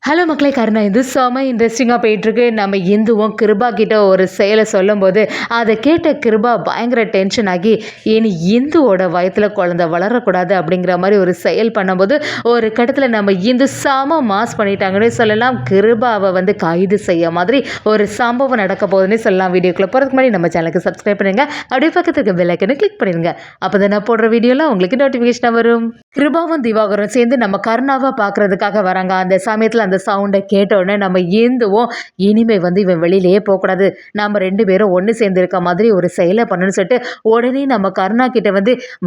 Hello மக்களே, கருணா இது செம இன்ட்ரெஸ்டிங்காக போயிட்டுருக்கு. நம்ம இந்துவும் கிருபா கிட்ட ஒரு செயலை சொல்லும்போது அதை கேட்ட கிருபா பயங்கர டென்ஷன் ஆகி இனி இந்துவோட வயத்தில் குழந்தை வளரக்கூடாது அப்படிங்கிற மாதிரி ஒரு செயல் பண்ணும்போது ஒரு கட்டத்தில் நம்ம இந்து செம மாஸ் பண்ணிட்டாங்கன்னு சொல்லலாம். கிருபாவை கைது செய்ய மாதிரி ஒரு சம்பவம் நடக்க போகுதுன்னு சொல்லலாம். வீடியோக்குள்ளே போகிறதுக்கு முன்னாடி நம்ம சேனலுக்கு சப்ஸ்கிரைப் பண்ணுங்க, அப்படியே பக்கத்துக்கு பெல் ஐக்கனை கிளிக் பண்ணிடுங்க. அப்போ தான் நான் போடுற வீடியோலாம் உங்களுக்கு நோட்டிஃபிகேஷனாக வரும். கிருபாவும் திவாகரும் சேர்ந்து நம்ம கருணாவை பார்க்கறதுக்காக வராங்க. அந்த சமயத்தில் அந்த சவுண்டை கேட்ட உடனே நம்ம ஏந்துவோம், இனிமே இவன் வெளியிலேயே போகக்கூடாது, நம்ம 2 பேரும் ஒன்று சேர்ந்து இருக்க மாதிரி ஒரு செயலை பண்ணணும்னு சொல்லிட்டு உடனே நம்ம கருணா கிட்ட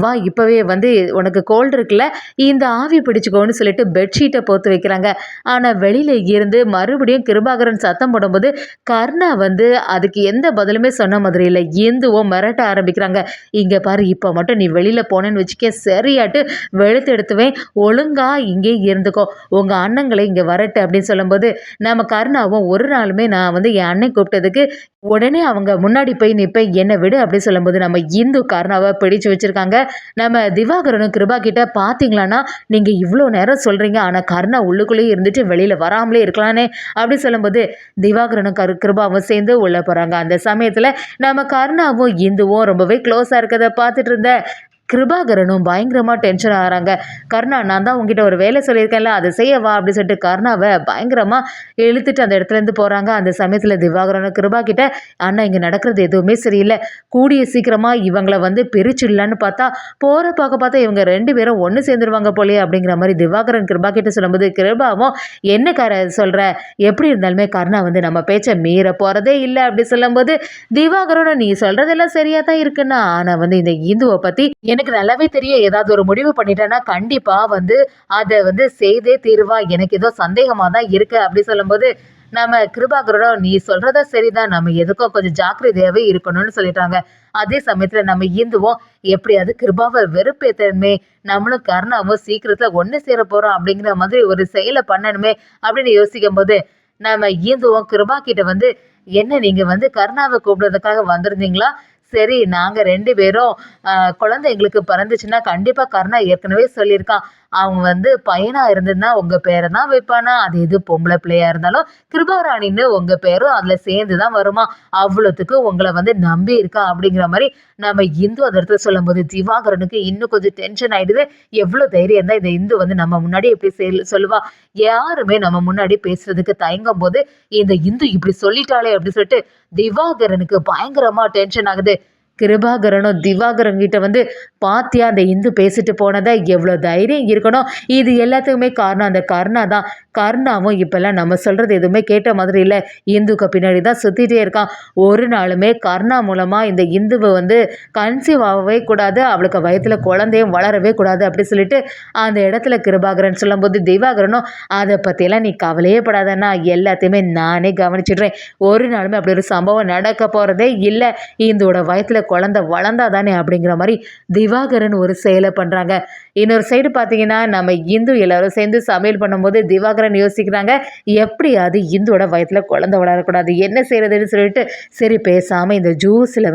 வா இப்போவே உனக்கு கோல்டு இருக்குல்ல, இந்த ஆவி பிடிச்சிக்கோன்னு சொல்லிட்டு பெட்ஷீட்டை போத்து வைக்கிறாங்க. ஆனால் வெளியில இருந்து மறுபடியும் கிருபாகரன் சத்தம் போடும்போது கருணா அதுக்கு எந்த பதிலுமே சொன்ன மாதிரி இல்லை. ஏந்துவோம் மிரட்ட ஆரம்பிக்கிறாங்க. இங்கே பாரு, இப்போ மட்டும் நீ வெளியில் போனேன்னு வச்சுக்க சரியாட்டு வெளுத்து எடுத்துவேன், ஒழுங்கா இங்கே இருந்துக்கோ, உங்கள் அண்ணங்களை இங்கே வரட்டு அப்படின்னு சொல்லும்போது நம்ம கருணாவும் ஒரு நாளுமே நான் என் அண்ணன் கூப்பிட்டதுக்கு உடனே அவங்க முன்னாடி போய் நிற்பேன், என்னை விடு அப்படின்னு சொல்லும்போது நம்ம இந்து கருணாவை பிடிச்சு வச்சுருக்காங்க. நம்ம திவாகரனும் கிருபா கிட்ட பார்த்தீங்களான்னா நீங்கள் இவ்வளோ நேரம் சொல்கிறீங்க, ஆனால் கருணா உள்ளுக்குள்ளேயே இருந்துட்டு வெளியில் வராமலே இருக்கலானே அப்படி சொல்லும்போது திவாகரனும் கிருபாவும் சேர்ந்து உள்ளே போகிறாங்க. அந்த சமயத்தில் நம்ம கருணாவும் இந்துவும் ரொம்பவே க்ளோஸாக இருக்கிறத பார்த்துட்டு இருந்த கிருபாகரனும் பயங்கரமாக டென்ஷன் ஆகிறாங்க. கருணா, நான் தான் உங்ககிட்ட ஒரு வேலை சொல்லியிருக்கேன்ல, அதை செய்யவா அப்படின்னு சொல்லிட்டு கருணாவை பயங்கரமாக இழுத்துட்டு அந்த இடத்துலேருந்து போகிறாங்க. அந்த சமயத்தில் திவாகரனும் கிருபா கிட்ட, அண்ணா இங்கே நடக்கிறது எதுவுமே சரியில்லை, கூடிய சீக்கிரமாக இவங்களை பிரிச்சிடலான்னு பார்த்தா போகிற பார்த்தா இவங்க 2 பேரும் ஒன்று சேர்ந்துருவாங்க போலே அப்படிங்கிற மாதிரி திவாகரன் கிருபா கிட்ட சொல்லும்போது கிருபாவும் என்ன சொல்கிற, எப்படி இருந்தாலுமே கருணா நம்ம பேச்சை மீற போகிறதே இல்லை அப்படி சொல்லும்போது திவாகரனும் நீ சொல்கிறதெல்லாம் சரியாக தான் இருக்குன்னா, ஆனால் இந்த இந்துவை பற்றி எனக்கு நல்லாவே தெரியும், ஏதாவது ஒரு முடிவு பண்ணிட்டேன்னா கண்டிப்பாக அதை செய்தே தீருவா, எனக்கு ஏதோ சந்தேகமாக தான் இருக்கு அப்படி சொல்லும்போது நம்ம கிருபாகரனும் நீ சொல்றதா சரிதான், நம்ம எதுக்கும் கொஞ்சம் ஜாக்கிரதையாகவே இருக்கணும்னு சொல்லிட்டாங்க. அதே சமயத்தில் நம்ம இந்துவும் எப்படியாவது கிருபாவை வெறுப்பேற்றணுமே, நம்மளும் கருணாவும் சீக்கிரத்தில் ஒன்று சேர போகிறோம் அப்படிங்கிற மாதிரி ஒரு செயலை பண்ணணுமே அப்படின்னு யோசிக்கும் போது நம்ம இந்துவும் கிருபா கிட்ட என்ன நீங்கள் கருணாவை கூப்பிடுறதுக்காக வந்திருந்தீங்களா, சரி நாங்கள் 2 பேரும் குழந்தை எங்களுக்கு பிறந்துச்சுன்னா கண்டிப்பாக கருணா ஏற்கனவே சொல்லியிருக்கான், அவங்க பையனாக இருந்ததுன்னா உங்கள் பேரை தான் வைப்பானா, அது எது பொம்பளை பிள்ளையாக இருந்தாலும் கிருபாராணின்னு உங்கள் பேரும் அதில் சேர்ந்து தான் வருமா, அவ்வளோத்துக்கு உங்களை நம்பி இருக்கா அப்படிங்கிற மாதிரி நம்ம இந்து அந்த இடத்துல சொல்லும்போது திவாகரனுக்கு இன்னும் கொஞ்சம் டென்ஷன் ஆகிடுது. எவ்வளோ தைரியம் தான் இந்த இந்து நம்ம முன்னாடி எப்படி சொல்லுவா, யாருமே நம்ம முன்னாடி பேசுறதுக்கு தயங்கும் போது இந்த இந்து இப்படி சொல்லிட்டாளே அப்படின்னு சொல்லிட்டு திவாகரனுக்கு பயங்கரமாக டென்ஷன் ஆகுது. கிருபாகரனும் திவாகரன் கிட்ட பாத்தியா அந்த இந்து பேசிட்டு போனதை, எவ்வளோ தைரியம் இருக்கணும், இது எல்லாத்துக்குமே காரணம் அந்த கருணா தான். கருணாவும் இப்போல்லாம் நம்ம சொல்கிறது எதுவுமே கேட்ட மாதிரி இல்லை, இந்துக்கு பின்னாடி தான் சுற்றிட்டே இருக்கான். ஒரு நாளுமே கருணா மூலமாக இந்த இந்துவை கன்சீவ் ஆகவே கூடாது, அவளுக்கு வயத்தில் குழந்தையும் வளரவே கூடாது அப்படி சொல்லிட்டு அந்த இடத்துல கிருபாகரன் சொல்லும்போது திவாகரனும் அதை பற்றியெல்லாம் நீ கவலையே படாதன்னா, எல்லாத்தையுமே நானே கவனிச்சிடுறேன், ஒரு நாளுமே அப்படி ஒரு சம்பவம் நடக்க போகிறதே இல்லை, இந்தோட வயத்தில் குழந்தை வளர்ந்தா தானே அப்படிங்கிற மாதிரி திவாகரன் ஒரு செயலை பண்ணுறாங்க. இன்னொரு சைடு பார்த்தீங்கன்னா நம்ம இந்து எல்லாரும் சேர்ந்து சமையல் பண்ணும்போது திவாகரன் யோசிக்கிறாங்க, எப்படியாவது இந்துவோட வயத்தில் குழந்தை வளரக்கூடாது, என்ன செய்யறதுன்னு சொல்லிட்டு சரி பேசாமல் இந்த ஜூஸில்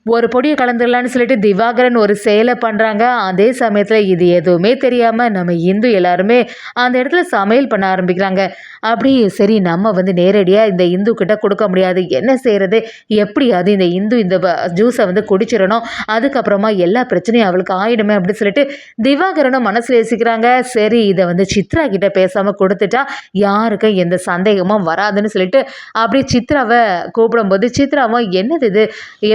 ஒரு பொடியை கலந்துடலான்னு சொல்லிட்டு திவாகரன் ஒரு செயலை பண்ணுறாங்க. அதே சமயத்தில் இது எதுவுமே தெரியாமல் நம்ம இந்து எல்லாருமே அந்த இடத்துல சமையல் பண்ண ஆரம்பிக்கிறாங்க. அப்படி சரி நம்ம நேரடியாக இந்த இந்து கிட்ட கொடுக்க முடியாது, என்ன செய்கிறது, எப்படியாவது இந்த இந்து இந்த ஜூஸை குடிச்சிடணும், அதுக்கப்புறமா எல்லா பிரச்சனையும் அவளுக்கு ஆயிடுமே அப்படின்னு சொல்லிட்டு திவாகரனும் மனசில் யோசிக்கிறாங்க. சரி இதை சித்ரா கிட்ட பேசாமல் கொடுத்துட்டா யாருக்கும் எந்த சந்தேகமும் வராதுன்னு சொல்லிட்டு அப்படி சித்ராவை கூப்பிடும்போது சித்ராவும் என்னது இது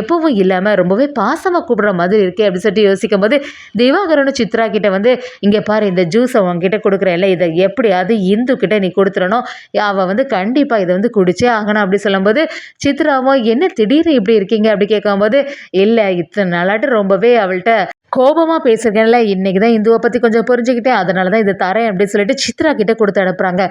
எப்பவும் இல்லை ரொம்பவே பாசமாக கூப்பிடுற மாதிரி இருக்கே அப்படின்னு சொல்லிட்டு யோசிக்கும் போது திவாகரனும் சித்ரா கிட்ட இங்கே பாரு, இந்த ஜூஸை உங்ககிட்ட கொடுக்குறேன்ல, இதை எப்படியாவது இந்து கிட்ட நீ கொடுத்துடணும், அவள் கண்டிப்பாக இதை குடிச்சே ஆகணும் அப்படி சொல்லும்போது சித்ராவும் என்ன திடீர்னு இப்படி இருக்கீங்க அப்படி கேட்கும்போது இல்லை இத்தனை நாளாட்டு ரொம்பவே அவள்கிட்ட கோபமாக பேசுகிறேன்ல, இன்றைக்கி தான் இந்துவை பற்றி கொஞ்சம் புரிஞ்சுக்கிட்டேன், அதனால தான் இதை தரேன் அப்படின்னு சொல்லிட்டு சித்ரா கிட்ட கொடுத்து அனுப்புகிறாங்க.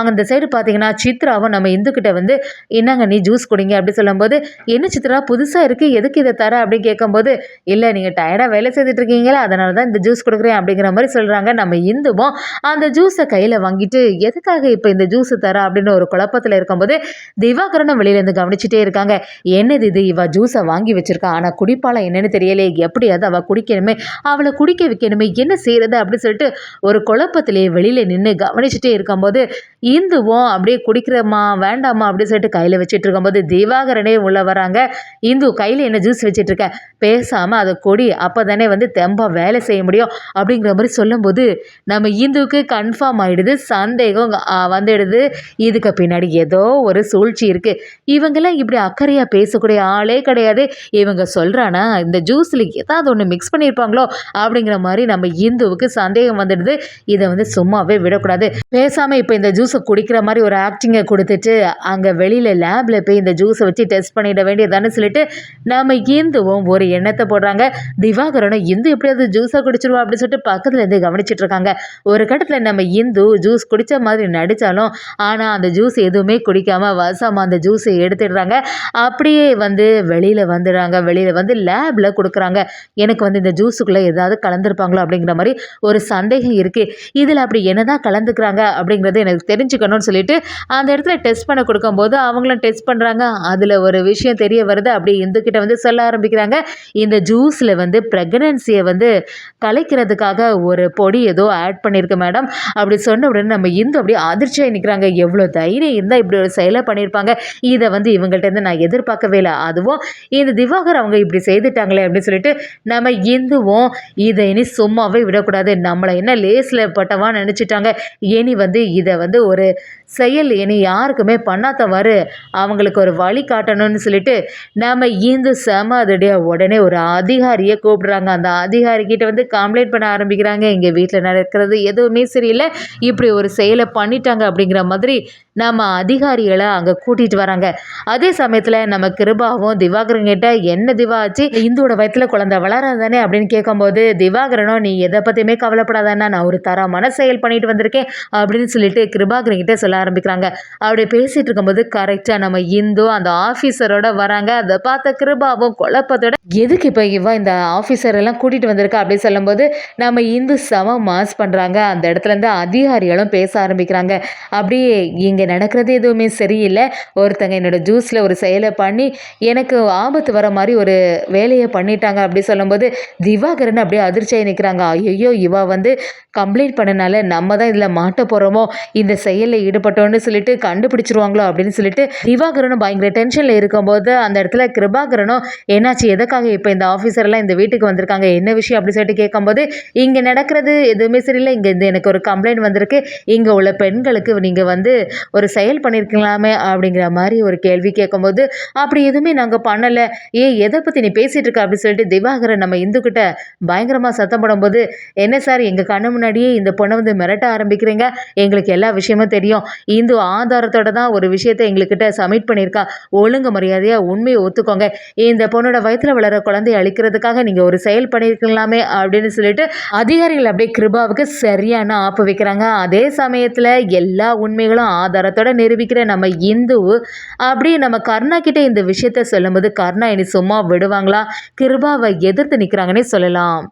அந்த சைடு பார்த்தீங்கன்னா சித்ராவும் நம்ம இந்துக்கிட்ட என்னங்க நீ ஜூஸ் குடிங்க அப்படி சொல்லும்போது என்ன சித்ரா புதுசாக இருக்குது, எதுக்கு இதை தர அப்படின்னு கேட்கும்போது இல்லை நீங்கள் டயர்டாக வேலை செய்துட்டு இருக்கீங்களா, அதனால தான் இந்த ஜூஸ் கொடுக்குறேன் அப்படிங்கிற மாதிரி சொல்கிறாங்க. நம்ம இந்துவும் அந்த ஜூஸை கையில் வாங்கிட்டு எதுக்காக இப்போ இந்த ஜூஸை தர அப்படின்னு ஒரு குழப்பத்தில் இருக்கும்போது திவாகரனும் வெளியிலேருந்து கவனிச்சுட்டே இருக்காங்க. என்னது இது, இவ ஜூஸை வாங்கி வச்சிருக்கா, ஆனால் குடிப்பாளா என்னன்னு தெரியலையே, எப்படியாவது அவள் குடிக்கணுமே வைக்கணுமே, அவளை குடிக்க வைக்கணுமே, என்ன செய்யறது அப்படின்னு சொல்லிட்டு ஒரு குழப்பத்திலேயே வெளியில நின்று கவனிச்சுட்டே இருக்கும்போது இந்துவும் அப்படியே குடிக்கிறமா வேண்டாமா அப்படின்னு சொல்லிட்டு கையில வச்சுட்டு இருக்கும்போது திவாகரனே உள்ள வராங்க. இந்து கையில என்ன ஜூஸ் வச்சுட்டு இருக்க, பேசாம அதை கொடி, அப்பதானே வந்து தெம்பா வேலை செய்ய முடியும் அப்படிங்கிற மாதிரி சொல்லும்போது நம்ம இந்துவுக்கு கன்ஃபார்ம் ஆயிடுது, சந்தேகம் வந்துடுது. இதுக்கு பின்னாடி ஏதோ ஒரு சூழ்ச்சி இருக்கு, இவங்கெல்லாம் இப்படி அக்கறையா பேசக்கூடிய ஆளே கிடையாது, இவங்க சொல்றானா இந்த ஜூஸ்ல ஏதாவது ஒன்று மிக்ஸ் பண்ணியிருப்பாங்களோ அப்படிங்கிற மாதிரி நம்ம இந்துவுக்கு சந்தேகம் வந்துடுது. இதை வந்து சும்மாவே விடக்கூடாது, பேசாம இப்போ இந்த ஜூஸை குடிக்கிற மாதிரி ஒரு ஆக்டிங்கை கொடுத்துட்டு அங்கே வெளியில லேப்ல போய் இந்த ஜூஸை வச்சு டெஸ்ட் பண்ணிட வேண்டியதானு சொல்லிட்டு நம்ம இந்துவும் ஒரு எண்ணத்தை போடுறாங்க. திவாகரனும் இந்து எப்படியாவது ஜூஸை குடிச்சிருவா அப்படின்னு சொல்லிட்டு பக்கத்துல இருந்து கவனிச்சுட்டு இருக்காங்க. ஒரு கட்டத்தில் நம்ம இந்து ஜூஸ் குடிச்ச மாதிரி நடிச்சாலும் ஆனா அந்த ஜூஸ் எதுவுமே குடிக்காம வசமா அந்த ஜூஸை எடுத்துடுறாங்க. அப்படியே வந்து வெளியில வந்துடுறாங்க. வெளியில வந்து லேப்ல கொடுக்குறாங்க. எனக்கு வந்து இந்த ஜூஸுக்குள்ள ஏதாவது கலந்துருப்பாங்களோ அப்படிங்கிற மாதிரி ஒரு சந்தேகம் இருக்கு, இதுல அப்படி என்னதான் கலந்துக்கிறாங்க அப்படிங்கிறது எனக்கு தெரிஞ்சுக்கணும்னு சொல்லிட்டு அந்த இடத்துல டெஸ்ட் பண்ண கொடுக்கும்போது அவங்களும் டெஸ்ட் பண்றாங்க. அதுல ஒரு விஷயம் தெரிய வருது. அப்படி இந்து கிட்ட வந்து சொல்ல ஆரம்பிக்கிறாங்க, இந்த ஜூஸ்ல வந்து பிரெக்னன்சியை வந்து கலைக்கிறதுக்காக ஒரு பொடி ஏதோ ஆட் பண்ணியிருக்கு மேடம் அப்படி சொன்ன உடனே நம்ம இந்து அப்படியே அதிர்ச்சியாக நிற்கிறாங்க. எவ்வளோ தைரியம் இருந்தால் இப்படி ஒரு செயலை பண்ணியிருப்பாங்க, இதை வந்து இவங்கள்ட்ட இருந்து நான் எதிர்பார்க்கவே இல்லை, அதுவும் இந்த திவாகர் அவங்க இப்படி செய்துட்டாங்களே அப்படின்னு சொல்லிட்டு நம்ம இந்துவும் இதை இனி சும்மாவே விடக்கூடாது, நம்மளை என்ன லேஸில் பட்டவா நினச்சிட்டாங்க, இனி வந்து இதை வந்து ஒரு செயல் இனி யாருக்குமே பண்ணாதவாறு அவங்களுக்கு ஒரு வழி காட்டணும்னு சொல்லிட்டு நம்ம இந்து செம அதடியாக உடனே ஒரு அதிகாரியை கூப்பிடுறாங்க. அந்த அதிகாரிக்கிட்ட வந்து கம்ப்ளைண்ட் பண்ண ஆரம்பிக்கிறாங்க, எங்கள் வீட்டில் நடக்கிறது எதுவுமே சரியில்லை, இப்படி ஒரு செயலை பண்ணிட்டாங்க அப்படிங்கிற மாதிரி நம்ம அதிகாரிகளை அங்கே கூட்டிகிட்டு வராங்க. அதே சமயத்தில் நம்ம கிருபாவும் திவாகரன் கிட்ட என்ன திவா ஆச்சு, இந்துவோட வயிற்றுல குழந்தை வளராதானே அப்படின்னு கேட்கும்போது திவாகரனும் நீ எதை பற்றியுமே கவலைப்படாதானே, நான் ஒரு தரமான செயல் பண்ணிட்டு வந்திருக்கேன் அப்படின்னு சொல்லிட்டு கிருபாகரன் கிட்ட சொல்ல ஆரம்பிக்கிறாங்க. அப்படி பேசிட்டு இருக்கும்போது கரெக்டாக நம்ம இந்து அந்த ஆஃபீஸரோட வராங்க. அதை பார்த்த கிருபாவும் குழப்பத்தோட எதுக்கு இப்போ இவன் இந்த ஆஃபீஸர் எல்லாம் கூட்டிகிட்டு வந்திருக்கா அப்படின்னு சொல்லும்போது நம்ம இந்து செம மாஸ் பண்ணுறாங்க. அந்த இடத்துல இருந்து அதிகாரிகளும் பேச ஆரம்பிக்கிறாங்க. அப்படியே இங்கே நடக்கிறது எதுவுமே சரியில்லை, ஒருத்தங்க என்னோட ஜூஸில் ஒரு செயலை பண்ணி எனக்கு ஆபத்து வர மாதிரி ஒரு வேலையை பண்ணிட்டாங்க அப்படி சொல்லும்போது திவாகரன் அப்படியே அதிர்ச்சியாக நிற்கிறாங்க. ஐயோ இவ வந்து கம்ப்ளைண்ட் பண்ணனால நம்ம தான் இதில் மாட்ட போகிறோமோ, இந்த செயலில் ஈடுபட்டோன்னு சொல்லிட்டு கண்டுபிடிச்சிருவாங்களோ அப்படின்னு சொல்லிட்டு திவாகரனும் பயங்கர டென்ஷனில் இருக்கும்போது அந்த இடத்துல கிருபாகரனும் என்னாச்சு, எதுக்காக இப்போ இந்த ஆஃபீஸர்லாம் இந்த வீட்டுக்கு வந்திருக்காங்க, என்ன விஷயம் அப்படி சொல்லிட்டு கேட்கும்போது இங்கே நடக்கிறது எதுவுமே சரியில்லை, இங்கே எனக்கு ஒரு கம்ப்ளைண்ட் வந்திருக்கு, இங்கே உள்ள பெண்களுக்கு நீங்கள் வந்து ஒரு செயல் பண்ணியிருக்கலாமே அப்படிங்கிற மாதிரி ஒரு கேள்வி கேட்கும்போது அப்படி எதுவுமே நாங்கள் பண்ணலை, எதை பற்றி நீ பேசிகிட்டு இருக்க அப்படின்னு சொல்லிட்டு திவாகரன் நம்ம இந்துக்கிட்ட பயங்கரமாக சத்தம் போடும்போது என்ன சார் எங்கள் கண்ணு முன்னாடியே இந்த பொண்ணை வந்து மிரட்ட ஆரம்பிக்கிறீங்க, எங்களுக்கு எல்லா விஷயமும் தெரியும், இந்து ஆதாரத்தோட தான் ஒரு விஷயத்தை எங்கள்கிட்ட சப்மிட் பண்ணியிருக்கா, ஒழுங்கு மரியாதையாக உண்மையை ஒத்துக்கோங்க, இந்த பொண்ணோட வயிற்றில் வளர குழந்தையை அழிக்கிறதுக்காக நீங்கள் ஒரு செயல் பண்ணியிருக்கலாமே அப்படின்னு சொல்லிட்டு அதிகாரிகள் அப்படியே கிருபாவுக்கு சரியான ஆப்பு வைக்கிறாங்க. அதே சமயத்தில் எல்லா உண்மைகளும் ஆதாரத்தோட நிரூபிக்கிற நம்ம இந்து அப்படியே நம்ம கர்ணா கிட்ட இந்த விஷயத்த சொல்லும்போது கர்ணா இனி சும்மா விடுவாங்களா, கிருபாவை எதிர்த்து நிற்கிறாங்கன்னே சொல்லலாம்.